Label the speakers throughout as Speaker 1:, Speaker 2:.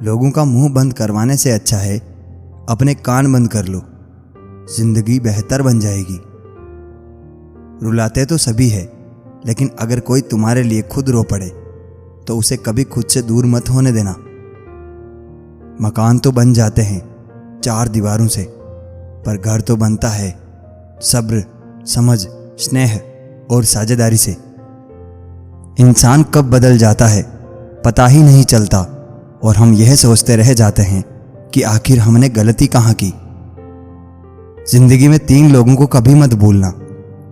Speaker 1: लोगों का मुंह बंद करवाने से अच्छा है अपने कान बंद कर लो, जिंदगी बेहतर बन जाएगी। रुलाते तो सभी है, लेकिन अगर कोई तुम्हारे लिए खुद रो पड़े तो उसे कभी खुद से दूर मत होने देना। मकान तो बन जाते हैं चार दीवारों से, पर घर तो बनता है सब्र, समझ, स्नेह और साझेदारी से। इंसान कब बदल जाता है पता ही नहीं चलता, और हम यह सोचते रह जाते हैं कि आखिर हमने गलती कहाँ की। जिंदगी में तीन लोगों को कभी मत भूलना,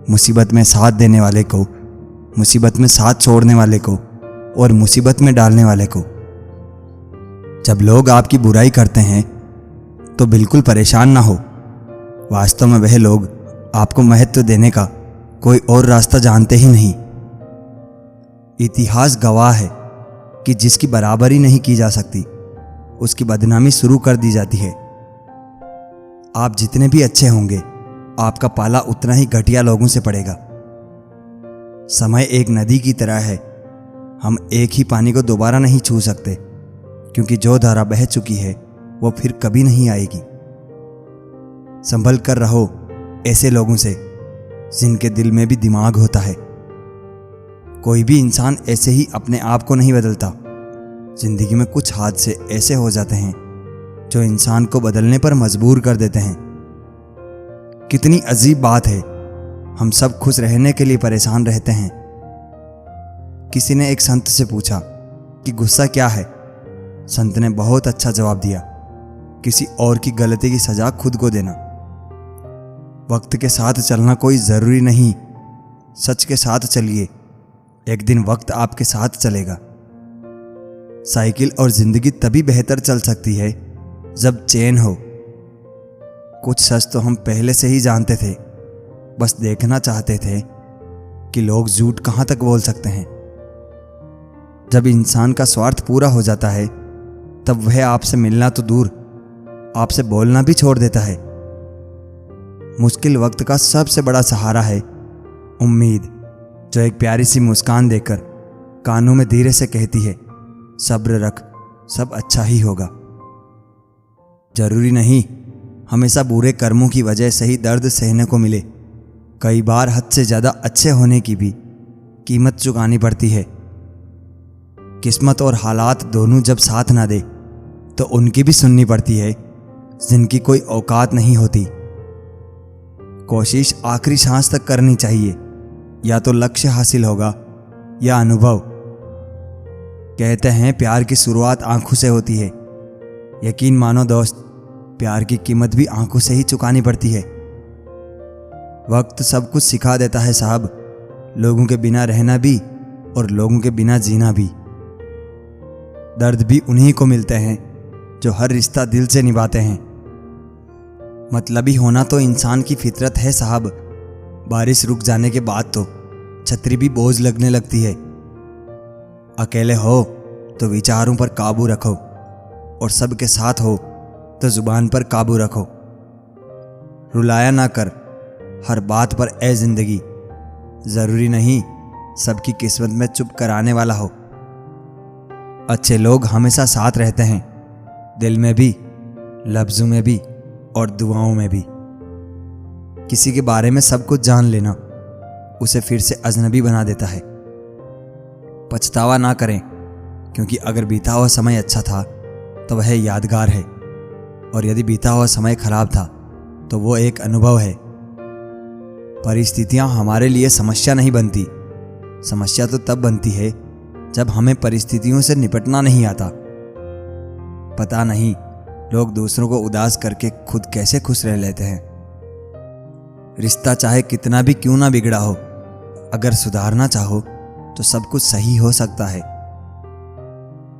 Speaker 1: मुसीबत में साथ देने वाले को, मुसीबत में साथ छोड़ने वाले को और मुसीबत में डालने वाले को। जब लोग आपकी बुराई करते हैं तो बिल्कुल परेशान ना हो, वास्तव में वह लोग आपको महत्व देने का कोई और रास्ता जानते ही नहीं। इतिहास गवाह है कि जिसकी बराबरी नहीं की जा सकती उसकी बदनामी शुरू कर दी जाती है। आप जितने भी अच्छे होंगे आपका पाला उतना ही घटिया लोगों से पड़ेगा। समय एक नदी की तरह है, हम एक ही पानी को दोबारा नहीं छू सकते, क्योंकि जो धारा बह चुकी है वो फिर कभी नहीं आएगी। संभल कर रहो ऐसे लोगों से जिनके दिल में भी दिमाग होता है। कोई भी इंसान ऐसे ही अपने आप को नहीं बदलता। जिंदगी में कुछ हादसे ऐसे हो जाते हैं जो इंसान को बदलने पर मजबूर कर देते हैं। कितनी अजीब बात है, हम सब खुश रहने के लिए परेशान रहते हैं। किसी ने एक संत से पूछा कि गुस्सा क्या है। संत ने बहुत अच्छा जवाब दिया, किसी और की गलती की सजा खुद को देना। वक्त के साथ चलना कोई ज़रूरी नहीं, सच के साथ चलिए, एक दिन वक्त आपके साथ चलेगा। साइकिल और ज़िंदगी तभी बेहतर चल सकती है जब चैन हो। कुछ सच तो हम पहले से ही जानते थे, बस देखना चाहते थे कि लोग झूठ कहाँ तक बोल सकते हैं। जब इंसान का स्वार्थ पूरा हो जाता है तब वह आपसे मिलना तो दूर, आपसे बोलना भी छोड़ देता है। मुश्किल वक्त का सबसे बड़ा सहारा है उम्मीद, जो एक प्यारी सी मुस्कान देकर कानों में धीरे से कहती है, सब्र रख, सब अच्छा ही होगा। जरूरी नहीं हमेशा बुरे कर्मों की वजह से ही दर्द सहने को मिले, कई बार हद से ज़्यादा अच्छे होने की भी कीमत चुकानी पड़ती है। किस्मत और हालात दोनों जब साथ ना दे तो उनकी भी सुननी पड़ती है जिनकी कोई औकात नहीं होती। कोशिश आखिरी सांस तक करनी चाहिए, या तो लक्ष्य हासिल होगा या अनुभव। कहते हैं प्यार की शुरुआत आंखों से होती है। यकीन मानो दोस्त, प्यार की कीमत भी आंखों से ही चुकानी पड़ती है। वक्त सब कुछ सिखा देता है साहब, लोगों के बिना रहना भी और लोगों के बिना जीना भी। दर्द भी उन्हीं को मिलते हैं जो हर रिश्ता दिल से निभाते हैं। मतलबी होना तो इंसान की फितरत है साहब। बारिश रुक जाने के बाद तो छतरी भी बोझ लगने लगती है। अकेले हो तो विचारों पर काबू रखो, और सबके साथ हो तो जुबान पर काबू रखो। रुलाया ना कर हर बात पर ए जिंदगी, ज़रूरी नहीं सबकी किस्मत में चुप कराने वाला हो। अच्छे लोग हमेशा साथ रहते हैं, दिल में भी, लफ्ज़ों में भी और दुआओं में भी। किसी के बारे में सब कुछ जान लेना उसे फिर से अजनबी बना देता है। पछतावा ना करें, क्योंकि अगर बीता हुआ समय अच्छा था तो वह यादगार है, और यदि बीता हुआ समय खराब था तो वो एक अनुभव है। परिस्थितियां हमारे लिए समस्या नहीं बनती, समस्या तो तब बनती है जब हमें परिस्थितियों से निपटना नहीं आता। पता नहीं लोग दूसरों को उदास करके खुद कैसे खुश रह लेते हैं। रिश्ता चाहे कितना भी क्यों ना बिगड़ा हो, अगर सुधारना चाहो तो सब कुछ सही हो सकता है।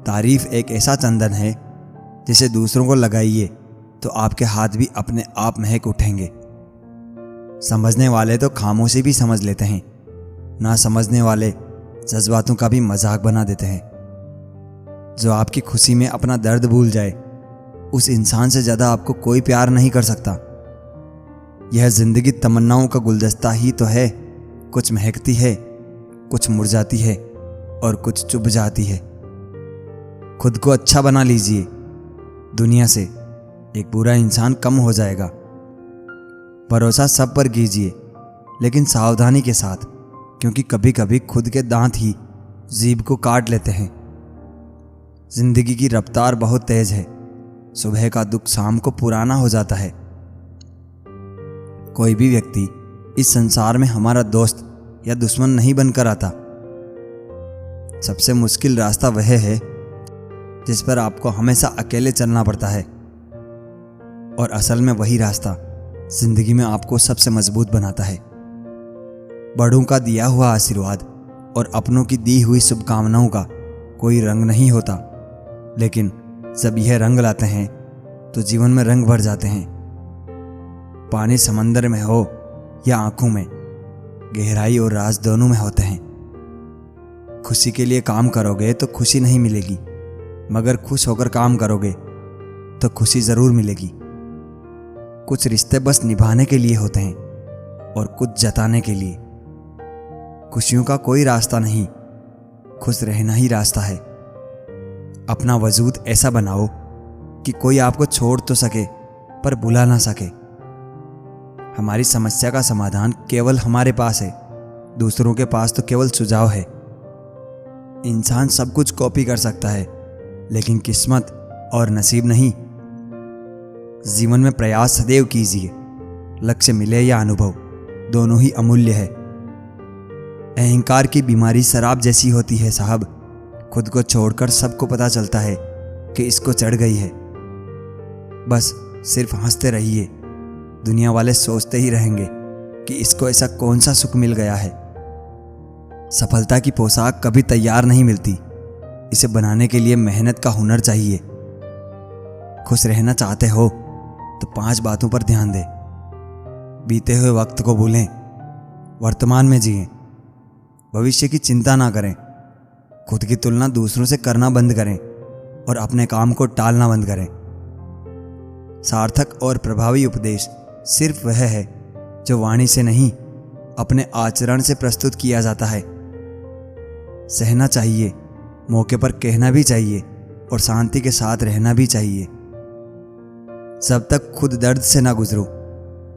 Speaker 1: तारीफ एक ऐसा चंदन है जिसे दूसरों को लगाइए तो आपके हाथ भी अपने आप महक उठेंगे। समझने वाले तो खामोशी भी समझ लेते हैं, ना समझने वाले जज्बातों का भी मजाक बना देते हैं। जो आपकी खुशी में अपना दर्द भूल जाए, उस इंसान से ज़्यादा आपको कोई प्यार नहीं कर सकता। यह जिंदगी तमन्नाओं का गुलदस्ता ही तो है, कुछ महकती है, कुछ मुरझाती है और कुछ चुभ जाती है। खुद को अच्छा बना लीजिए, दुनिया से एक बुरा इंसान कम हो जाएगा। भरोसा सब पर कीजिए, लेकिन सावधानी के साथ, क्योंकि कभी कभी खुद के दांत ही जीभ को काट लेते हैं। जिंदगी की रफ्तार बहुत तेज है। सुबह का दुख शाम को पुराना हो जाता है। कोई भी व्यक्ति इस संसार में हमारा दोस्त या दुश्मन नहीं बनकर आता। सबसे मुश्किल रास्ता वह है जिस पर आपको हमेशा अकेले चलना पड़ता है, और असल में वही रास्ता जिंदगी में आपको सबसे मजबूत बनाता है। बड़ों का दिया हुआ आशीर्वाद और अपनों की दी हुई शुभकामनाओं का कोई रंग नहीं होता, लेकिन जब यह रंग लाते हैं तो जीवन में रंग भर जाते हैं। पानी समंदर में हो या आंखों में, गहराई और राज दोनों में होते हैं। खुशी के लिए काम करोगे तो खुशी नहीं मिलेगी, मगर खुश होकर काम करोगे तो खुशी जरूर मिलेगी। कुछ रिश्ते बस निभाने के लिए होते हैं और कुछ जताने के लिए। खुशियों का कोई रास्ता नहीं, खुश रहना ही रास्ता है। अपना वजूद ऐसा बनाओ कि कोई आपको छोड़ तो सके पर बुला ना सके। हमारी समस्या का समाधान केवल हमारे पास है, दूसरों के पास तो केवल सुझाव है। इंसान सब कुछ कॉपी कर सकता है, लेकिन किस्मत और नसीब नहीं। जीवन में प्रयास सदैव कीजिए, लक्ष्य मिले या अनुभव, दोनों ही अमूल्य है। अहंकार की बीमारी शराब जैसी होती है साहब। खुद को छोड़कर सबको पता चलता है कि इसको चढ़ गई है। बस सिर्फ हंसते रहिए, दुनिया वाले सोचते ही रहेंगे कि इसको ऐसा कौन सा सुख मिल गया है। सफलता की पोशाक कभी तैयार नहीं मिलती, इसे बनाने के लिए मेहनत का हुनर चाहिए। खुश रहना चाहते हो तो 5 बातों पर ध्यान दें। बीते हुए वक्त को भूलें, वर्तमान में जिएं, भविष्य की चिंता ना करें, खुद की तुलना दूसरों से करना बंद करें और अपने काम को टालना बंद करें। सार्थक और प्रभावी उपदेश सिर्फ वह है जो वाणी से नहीं, अपने आचरण से प्रस्तुत किया जाता है। सहना चाहिए, मौके पर कहना भी चाहिए और शांति के साथ रहना भी चाहिए। जब तक खुद दर्द से ना गुजरो,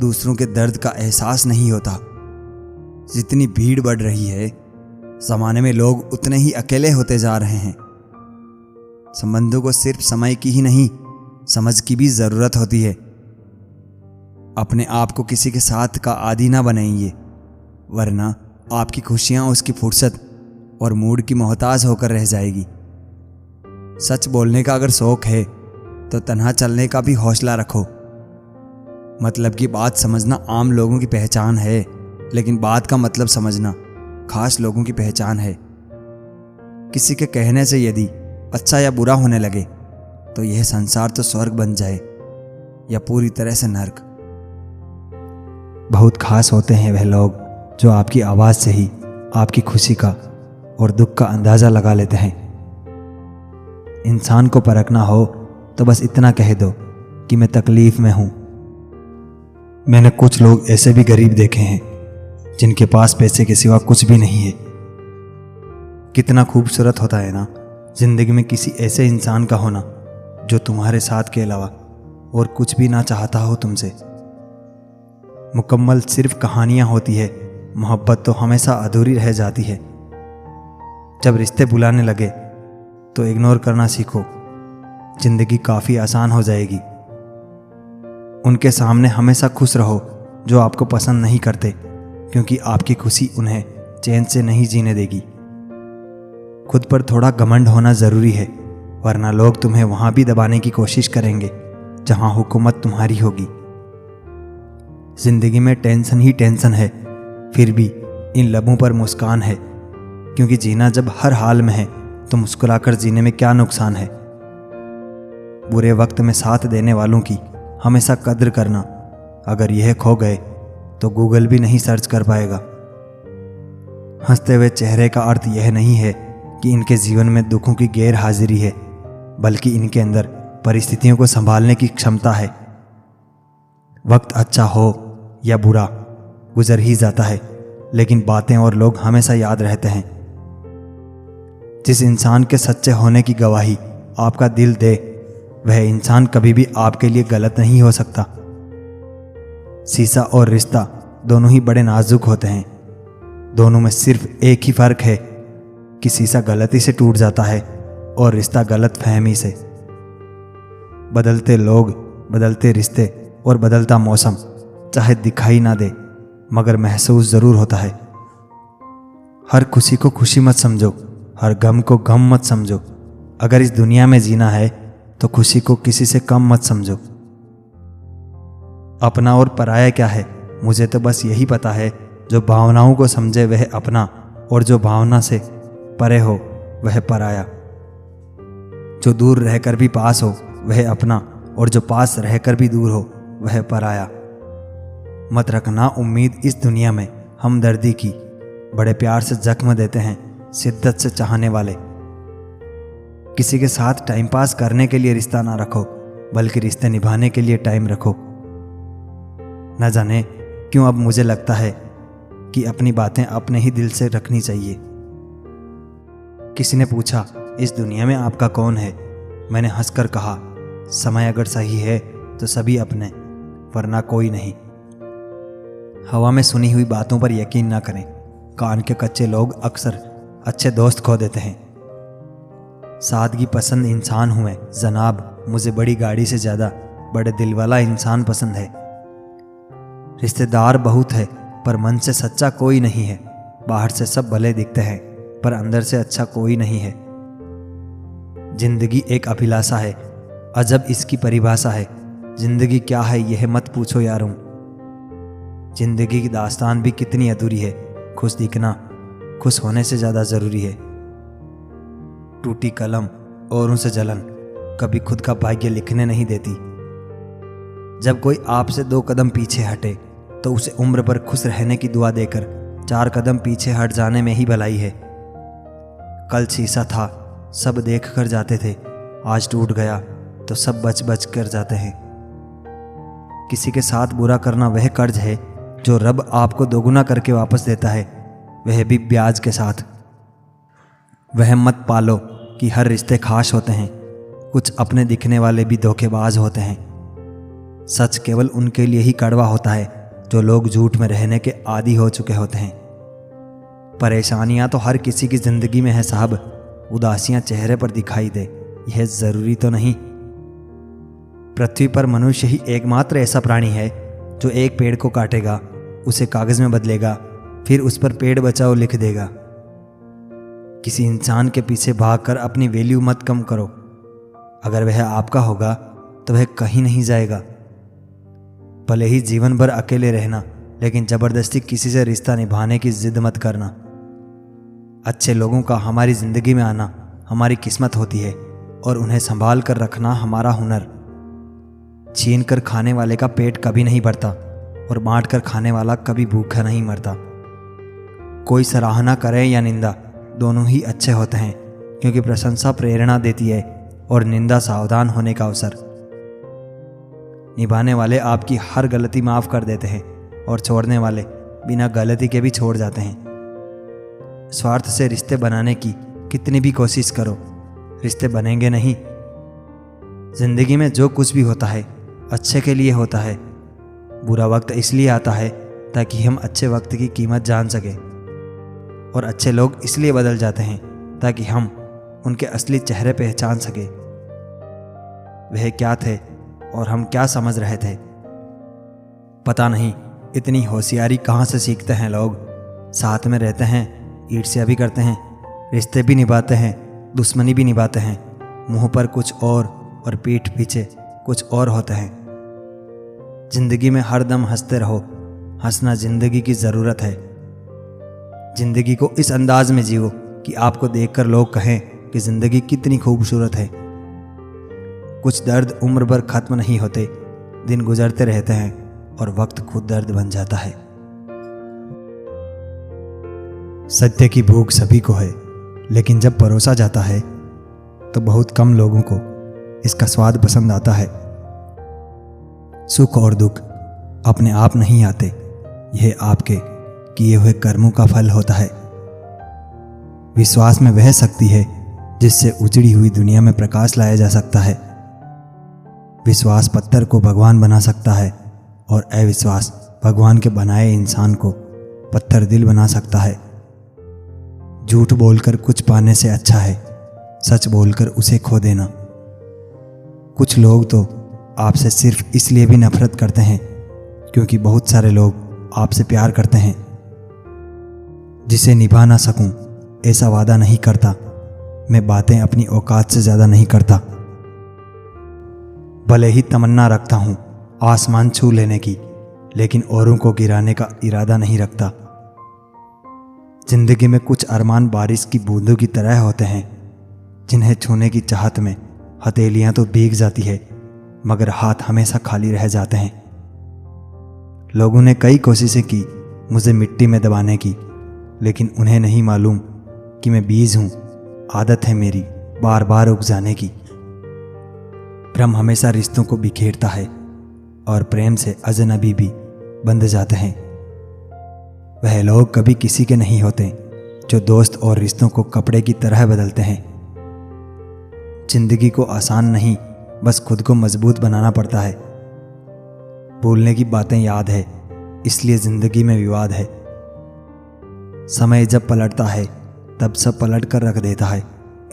Speaker 1: दूसरों के दर्द का एहसास नहीं होता। जितनी भीड़ बढ़ रही है, जमाने में लोग उतने ही अकेले होते जा रहे हैं। संबंधों को सिर्फ समय की ही नहीं, समझ की भी जरूरत होती है। अपने आप को किसी के साथ का आदी ना बनाइए, वरना आपकी खुशियां उसकी फुर्सत और मूड की मोहताज होकर रह जाएगी। सच बोलने का अगर शौक है तो तन्हा चलने का भी हौसला रखो। मतलब की बात समझना आम लोगों की पहचान है, लेकिन बात का मतलब समझना खास लोगों की पहचान है। किसी के कहने से यदि अच्छा या बुरा होने लगे तो यह संसार तो स्वर्ग बन जाए या पूरी तरह से नर्क। बहुत खास होते हैं वह लोग जो आपकी आवाज़ से ही आपकी खुशी का और दुख का अंदाज़ा लगा लेते हैं। इंसान को परखना हो तो बस इतना कह दो कि मैं तकलीफ में हूँ। मैंने कुछ लोग ऐसे भी गरीब देखे हैं जिनके पास पैसे के सिवा कुछ भी नहीं है। कितना खूबसूरत होता है ना जिंदगी में किसी ऐसे इंसान का होना जो तुम्हारे साथ के अलावा और कुछ भी ना चाहता हो तुमसे। मुकम्मल सिर्फ कहानियाँ होती है, मोहब्बत तो हमेशा अधूरी रह जाती है। जब रिश्ते बुलाने लगे तो इग्नोर करना सीखो, जिंदगी काफ़ी आसान हो जाएगी। उनके सामने हमेशा खुश रहो जो आपको पसंद नहीं करते, क्योंकि आपकी खुशी उन्हें चैन से नहीं जीने देगी। खुद पर थोड़ा घमंड होना ज़रूरी है, वरना लोग तुम्हें वहाँ भी दबाने की कोशिश करेंगे जहाँ हुकूमत तुम्हारी होगी। जिंदगी में टेंशन ही टेंशन है, फिर भी इन लबों पर मुस्कान है, क्योंकि जीना जब हर हाल में है तो मुस्कुराकर जीने में क्या नुकसान है। बुरे वक्त में साथ देने वालों की हमेशा कद्र करना। अगर यह खो गए तो गूगल भी नहीं सर्च कर पाएगा। हंसते हुए चेहरे का अर्थ यह नहीं है कि इनके जीवन में दुखों की गैर हाजिरी है, बल्कि इनके अंदर परिस्थितियों को संभालने की क्षमता है। वक्त अच्छा हो या बुरा गुजर ही जाता है, लेकिन बातें और लोग हमेशा याद रहते हैं। जिस इंसान के सच्चे होने की गवाही आपका दिल दे, वह इंसान कभी भी आपके लिए गलत नहीं हो सकता। शीशा और रिश्ता दोनों ही बड़े नाजुक होते हैं। दोनों में सिर्फ एक ही फर्क है कि शीशा गलती से टूट जाता है और रिश्ता गलत फहमी से। बदलते लोग, बदलते रिश्ते और बदलता मौसम चाहे दिखाई ना दे मगर महसूस ज़रूर होता है। हर खुशी को खुशी मत समझो, हर गम को गम मत समझो। अगर इस दुनिया में जीना है तो खुशी को किसी से कम मत समझो। अपना और पराया क्या है? मुझे तो बस यही पता है, जो भावनाओं को समझे वह अपना, और जो भावना से परे हो वह पराया। जो दूर रहकर भी पास हो वह अपना, और जो पास रहकर भी दूर हो वह पराया। मत रखना उम्मीद इस दुनिया में हमदर्दी की। बड़े प्यार से जख्म देते हैं शिद्दत से चाहने वाले। किसी के साथ टाइम पास करने के लिए रिश्ता ना रखो, बल्कि रिश्ते निभाने के लिए टाइम रखो। न जाने क्यों अब मुझे लगता है कि अपनी बातें अपने ही दिल से रखनी चाहिए। किसी ने पूछा, इस दुनिया में आपका कौन है? मैंने हंसकर कहा, समय अगर सही है तो सभी अपने, वरना कोई नहीं। हवा में सुनी हुई बातों पर यकीन ना करें। कान के कच्चे लोग अक्सर अच्छे दोस्त खो देते हैं। सादगी पसंद इंसान हूँ मैं जनाब, मुझे बड़ी गाड़ी से ज़्यादा बड़े दिल वाला इंसान पसंद है। रिश्तेदार बहुत है पर मन से सच्चा कोई नहीं है। बाहर से सब भले दिखते हैं पर अंदर से अच्छा कोई नहीं है। जिंदगी एक अभिलाषा है, अजब इसकी परिभाषा है। जिंदगी क्या है यह मत पूछो यारों। जिंदगी की दास्तान भी कितनी अधूरी है। खुश दिखना खुश होने से ज़्यादा ज़रूरी है। टूटी कलम औरों से जलन कभी खुद का भाग्य लिखने नहीं देती। जब कोई आपसे 2 कदम पीछे हटे तो उसे उम्र भर खुश रहने की दुआ देकर 4 कदम पीछे हट जाने में ही भलाई है। कल शीशा था, सब देख कर जाते थे, आज टूट गया तो सब बच बच कर जाते हैं। किसी के साथ बुरा करना वह कर्ज है जो रब आपको दोगुना करके वापस देता है, वह भी ब्याज के साथ। वह मत पालो कि हर रिश्ते खास होते हैं। कुछ अपने दिखने वाले भी धोखेबाज होते हैं। सच केवल उनके लिए ही कड़वा होता है जो लोग झूठ में रहने के आदी हो चुके होते हैं। परेशानियां तो हर किसी की जिंदगी में है साहब, उदासियां चेहरे पर दिखाई दे यह जरूरी तो नहीं। पृथ्वी पर मनुष्य ही एकमात्र ऐसा प्राणी है जो एक पेड़ को काटेगा, उसे कागज में बदलेगा, फिर उस पर पेड़ बचाओ लिख देगा। किसी इंसान के पीछे भागकर अपनी वैल्यू मत कम करो। अगर वह आपका होगा तो वह कहीं नहीं जाएगा। भले ही जीवन भर अकेले रहना, लेकिन जबरदस्ती किसी से रिश्ता निभाने की जिद मत करना। अच्छे लोगों का हमारी जिंदगी में आना हमारी किस्मत होती है और उन्हें संभाल कर रखना हमारा हुनर। छीन कर खाने वाले का पेट कभी नहीं भरता और बांट कर खाने वाला कभी भूखा नहीं मरता। कोई सराहना करे या निंदा, दोनों ही अच्छे होते हैं, क्योंकि प्रशंसा प्रेरणा देती है और निंदा सावधान होने का अवसर। निभाने वाले आपकी हर गलती माफ कर देते हैं और छोड़ने वाले बिना गलती के भी छोड़ जाते हैं। स्वार्थ से रिश्ते बनाने की कितनी भी कोशिश करो, रिश्ते बनेंगे नहीं। जिंदगी में जो कुछ भी होता है अच्छे के लिए होता है। बुरा वक्त इसलिए आता है ताकि हम अच्छे वक्त की कीमत जान सकें, और अच्छे लोग इसलिए बदल जाते हैं ताकि हम उनके असली चेहरे पहचान सकें। वह क्या थे और हम क्या समझ रहे थे, पता नहीं। इतनी होशियारी कहाँ से सीखते हैं लोग। साथ में रहते हैं, ईर्ष्या भी करते हैं, रिश्ते भी निभाते हैं, दुश्मनी भी निभाते हैं। मुंह पर कुछ और पीठ पीछे कुछ और होते हैं। जिंदगी में हर दम हंसते रहो, हंसना जिंदगी की ज़रूरत है। जिंदगी को इस अंदाज में जियो कि आपको देखकर लोग कहें कि जिंदगी कितनी खूबसूरत है। कुछ दर्द उम्र भर खत्म नहीं होते, दिन गुजरते रहते हैं और वक्त खुद दर्द बन जाता है। सत्य की भूख सभी को है, लेकिन जब परोसा जाता है तो बहुत कम लोगों को इसका स्वाद पसंद आता है। सुख और दुख अपने आप नहीं आते, यह आपके किए हुए कर्मों का फल होता है। विश्वास में वह शक्ति है जिससे उजड़ी हुई दुनिया में प्रकाश लाया जा सकता है। विश्वास पत्थर को भगवान बना सकता है और अविश्वास भगवान के बनाए इंसान को पत्थर दिल बना सकता है। झूठ बोलकर कुछ पाने से अच्छा है सच बोलकर उसे खो देना। कुछ लोग तो आपसे सिर्फ इसलिए भी नफरत करते हैं क्योंकि बहुत सारे लोग आपसे प्यार करते हैं। जिसे निभा ना सकूं ऐसा वादा नहीं करता, मैं बातें अपनी औकात से ज़्यादा नहीं करता। भले ही तमन्ना रखता हूँ आसमान छू लेने की, लेकिन औरों को गिराने का इरादा नहीं रखता। जिंदगी में कुछ अरमान बारिश की बूंदों की तरह होते हैं, जिन्हें छूने की चाहत में हथेलियां तो भीग जाती है मगर हाथ हमेशा खाली रह जाते हैं। लोगों ने कई कोशिशें की मुझे मिट्टी में दबाने की, लेकिन उन्हें नहीं मालूम कि मैं बीज हूं, आदत है मेरी बार बार उग जाने की। भ्रम हमेशा रिश्तों को बिखेरता है और प्रेम से अजनबी भी बंध जाते हैं। वह लोग कभी किसी के नहीं होते जो दोस्त और रिश्तों को कपड़े की तरह बदलते हैं। जिंदगी को आसान नहीं बस खुद को मजबूत बनाना पड़ता है। भूलने की बातें याद है इसलिए जिंदगी में विवाद है। समय जब पलटता है तब सब पलट कर रख देता है,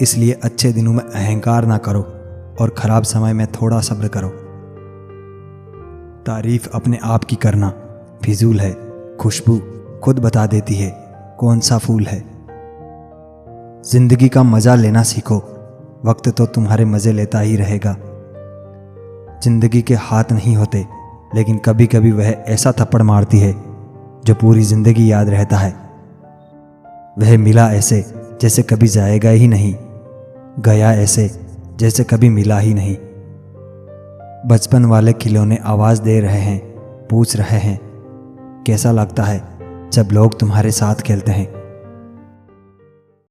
Speaker 1: इसलिए अच्छे दिनों में अहंकार ना करो और खराब समय में थोड़ा सब्र करो। तारीफ अपने आप की करना फिजूल है, खुशबू खुद बता देती है कौन सा फूल है। जिंदगी का मजा लेना सीखो, वक्त तो तुम्हारे मजे लेता ही रहेगा। जिंदगी के हाथ नहीं होते, लेकिन कभी कभी वह ऐसा थप्पड़ मारती है जो पूरी जिंदगी याद रहता है। वह मिला ऐसे जैसे कभी जाएगा ही नहीं, गया ऐसे जैसे कभी मिला ही नहीं। बचपन वाले खिलौने आवाज दे रहे हैं, पूछ रहे हैं कैसा लगता है जब लोग तुम्हारे साथ खेलते हैं।